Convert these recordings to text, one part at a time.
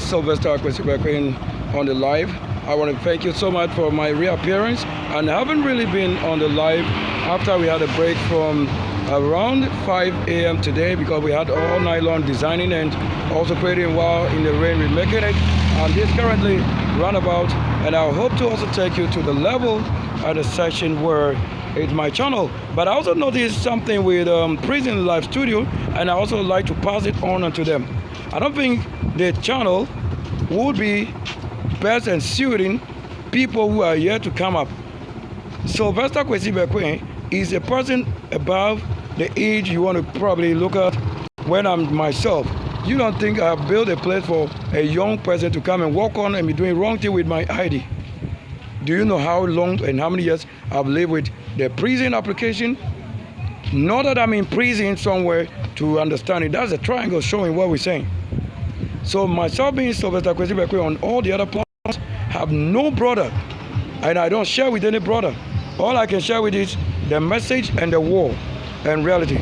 SYLVESTER Kwasi Bekoe on the live. I want to thank you so much for my reappearance, and I haven't really been on the live after we had a break from around 5 a.m. today because we had all night long designing and also creating while in the rain we're making it. And this currently roundabout, and I hope to also take you to the level at a session where it's my channel. But I also noticed something with Prison Live Studio, and I also like to pass it on to them. I don't think the channel would be best and suiting people who are yet to come up. SYLVESTER Kwasi Bekoe is a person above the age you want to probably look at when I'm myself. You don't think I've built a place for a young person to come and walk on and be doing wrong thing with my ID? Do you know how long and how many years I've lived with the prison application? Not that I'm in prison somewhere to understand it. That's a triangle showing what we're saying. So myself being SYLVESTER Kwasi Bekoe on all the other platforms have no brother, and I don't share with any brother. All I can share with is the message and the war and reality.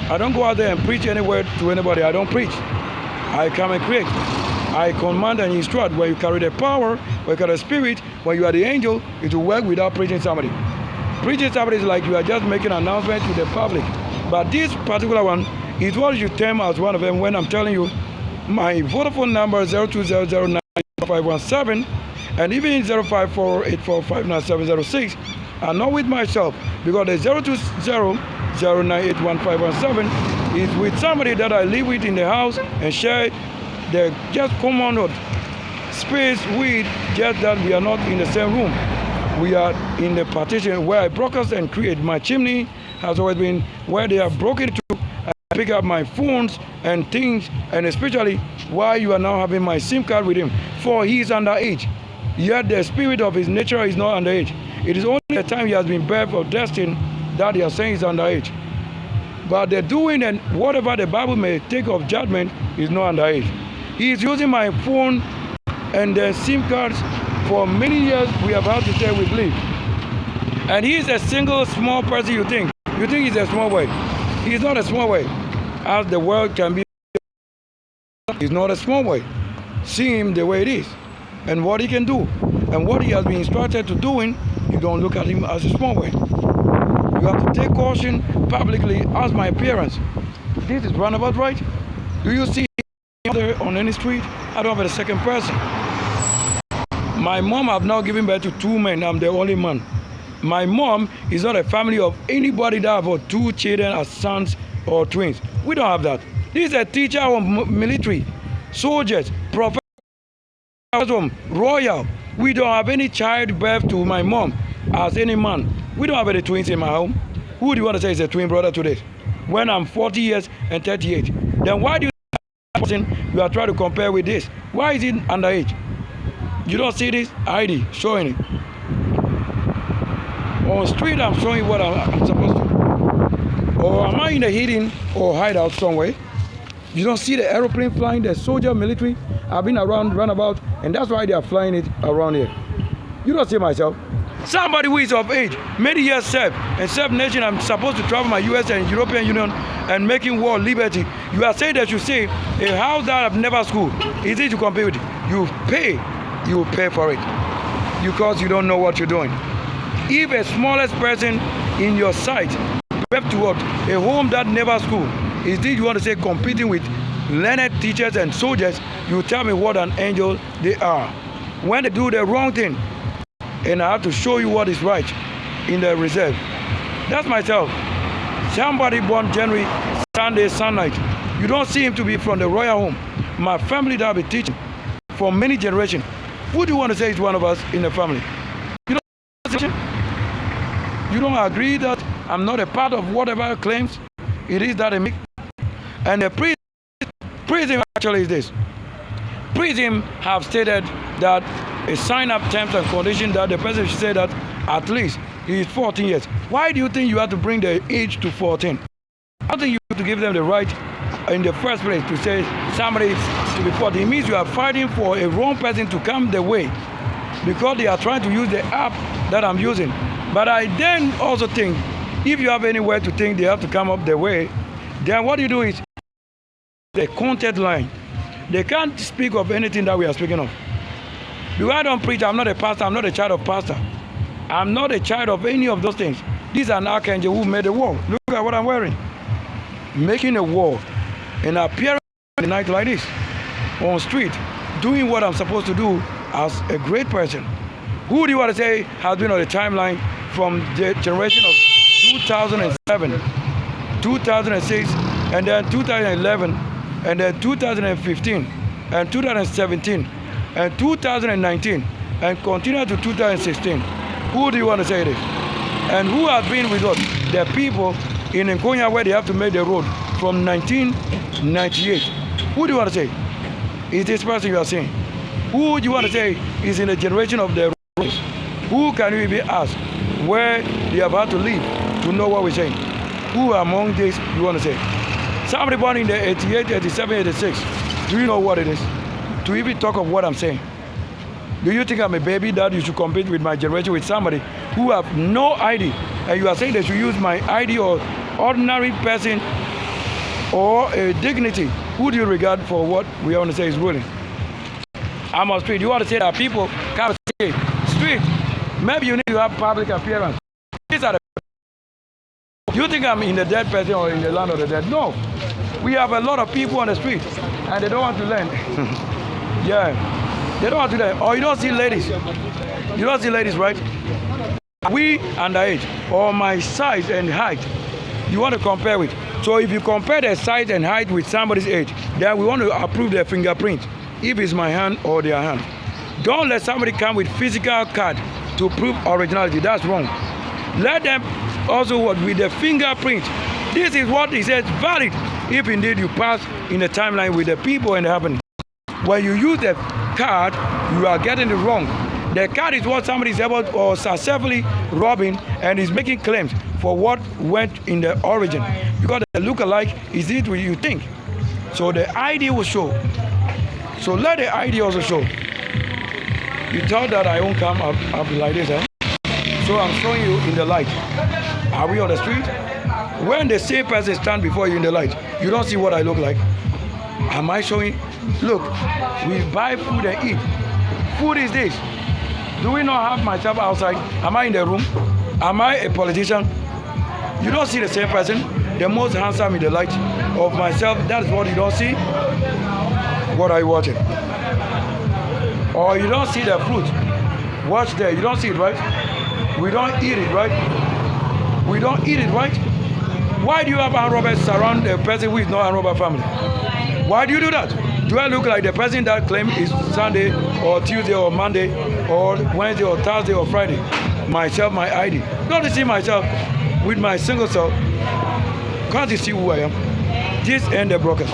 I don't go out there and preach anywhere to anybody. I don't preach. I come and create. I command and instruct. When you carry the power, when you carry the spirit, when you are the angel, it will work without preaching somebody. Preaching somebody is like you are just making an announcement to the public. But this particular one is what you term as one of them when I'm telling you my Vodafone number is 02009517 and even 0548459706. I'm not with myself because the 0200981517 is with somebody that I live with in the house and share the just common space with, just that we are not in the same room. We are in the partition where I broadcast and create. My chimney has always been where they have broken to. I pick up my phones and things, and especially why you are now having my SIM card with him, for he is underage. Yet the spirit of his nature is not underage. It is only the time he has been birthed or destined that they are saying he's underage. But the doing and whatever the Bible may take of judgment is not underage. He is using my phone and the SIM cards for many years. We have had to say we believe. And he is a single small person. You think he's a small boy. He's not a small boy. As the world can be, he's not a small boy. See him the way it is and what he can do and what he has been instructed to doing. You don't look at him as a small boy. You have to take caution publicly as my appearance. This is roundabout, right? Do you see there on any street? I don't have a second person. My mom have now given birth to 2 men. I'm the only man. My mom is not a family of anybody that have 2 children as sons or twins. We don't have that. This is a teacher of military, soldiers, professors, royal. We don't have any child birth to my mom as any man. We don't have any twins in my home. Who do you want to say is a twin brother today? When I'm 40 years and 38. Then why do you are trying to compare with this? Why is it underage? You don't see this ID showing it. On street, I'm showing you what I'm supposed to. Or am I in a hidden or hideout somewhere? You don't see the aeroplane flying, the soldier military. I've been around roundabout, and that's why they are flying it around here. You don't see myself. Somebody who is of age, many years served, and served nation, I'm supposed to travel my US and European Union and making war liberty. You are saying that you say a house that I've never schooled, is it to compete with? You pay for it because you don't know what you're doing. If a smallest person in your sight left to what a home that never school, is it you want to say competing with learned teachers and soldiers? You tell me what an angel they are. When they do the wrong thing, and I have to show you what is right in the reserve. That's myself. Somebody born January, Sunday, sunlight. You don't see him to be from the royal home. My family that I've been teaching for many generations. Who do you want to say is one of us in the family? You don't agree that I'm not a part of whatever claims it is that I make? And the prison actually is this. Prison have stated that a sign-up terms and condition that the person should say that at least he is 14 years. Why do you think you have to bring the age to 14? I think you have to give them the right in the first place to say somebody to be 14. It means you are fighting for a wrong person to come the way because they are trying to use the app that I'm using. But I then also think if you have anywhere to think they have to come up the way, then what you do is the contact line. They can't speak of anything that we are speaking of. Because I don't preach, I'm not a pastor, I'm not a child of pastor. I'm not a child of any of those things. This is an archangel who made a wall. Look at what I'm wearing. Making a wall and appearing in the night like this, on street, doing what I'm supposed to do as a great person. Who do you want to say has been on the timeline from the generation of 2007, 2006, and then 2011, and then 2015, and 2017, and 2019, and continue to 2016? Who do you want to say this? And who has been with us? The people in Nkonya where they have to make the road from 1998. Who do you want to say? Is this person you are saying? Who do you want to say is in the generation of the roads? Who can we be asked where they have had to live to know what we're saying? Who among these you want to say? Somebody born in the 88, 87, 86. Do you know what it is? To even talk of what I'm saying. Do you think I'm a baby that you should compete with my generation with somebody who have no ID? And you are saying they should use my ID or ordinary person or a dignity? Who do you regard for what we want to say is ruling? I'm on street. You want to say that people can't say street. Maybe you need to have public appearance. These are the. Do you think I'm in the dead person or in the land of the dead? No. We have a lot of people on the street and they don't want to learn. Yeah. They don't want to learn. Or you don't see ladies. You don't see ladies, right? We underage or my size and height, you want to compare with. So if you compare the size and height with somebody's age, then we want to approve their fingerprint, if it's my hand or their hand. Don't let somebody come with physical card to prove originality. That's wrong. Let them also work with the fingerprint. This is what is says valid if indeed you pass in the timeline with the people and the happening. When you use the card, you are getting it wrong. The card is what somebody is able to, or successfully robbing and is making claims for what went in the origin. Because the look-alike is it what you think. So the ID will show. So let the ID also show. You thought that I won't come up like this, eh? So I'm showing you in the light. Are we on the street? When the same person stands before you in the light, you don't see what I look like. Am I showing? Look, we buy food and eat. Food is this. Do we not have myself outside? Am I in the room? Am I a politician? You don't see the same person. The most handsome in the light of myself, that's what you don't see. What are you watching? Or you don't see the fruit. Watch there, you don't see it, right? We don't eat it, right? We don't eat it, right? Why do you have armed robbers surround a person who is not a robber family? Why do you do that? Do I look like the person that claims it's Sunday or Tuesday or Monday or Wednesday or Thursday or Friday? Myself, my ID. Don't you see myself with my single self? Can't you see who I am? This and the broker.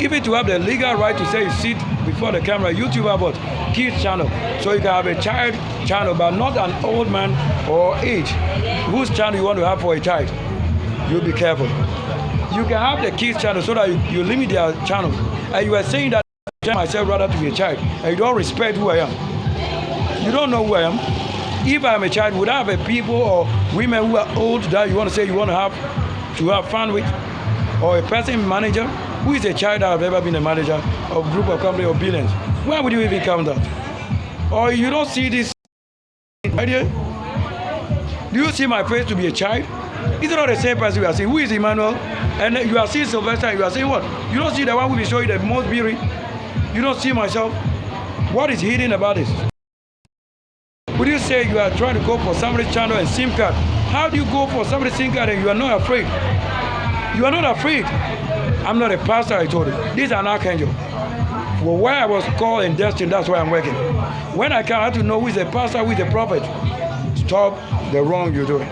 Even to have the legal right to say you sit before the camera, YouTube have what? Kids channel. So you can have a child channel, but not an old man or age. Whose channel you want to have for a child? You be careful. You can have the kids channel so that you limit their channels. And you are saying that I myself rather to be a child, and you don't respect who I am. You don't know who I am. If I am a child, would I have a people or women who are old that you want to say you want to have fun with? Or a person manager? Who is a child that have ever been a manager of group of company or billions? Why would you even count that? Or you don't see this idea? Do you see my face to be a child? Is it not the same person you are seeing? Who is Emmanuel? And you are seeing Sylvester and you are saying what? You don't see the one who will show you the most beauty? You don't see myself? What is hidden about this? Would you say you are trying to go for somebody's channel and SIM card? How do you go for somebody's SIM card and you are not afraid? You are not afraid. I'm not a pastor, I told you. This is an archangel. For where I was called and destined, that's why I'm working. When I come, I have to know who is a pastor, who is a prophet. Stop the wrong you're doing.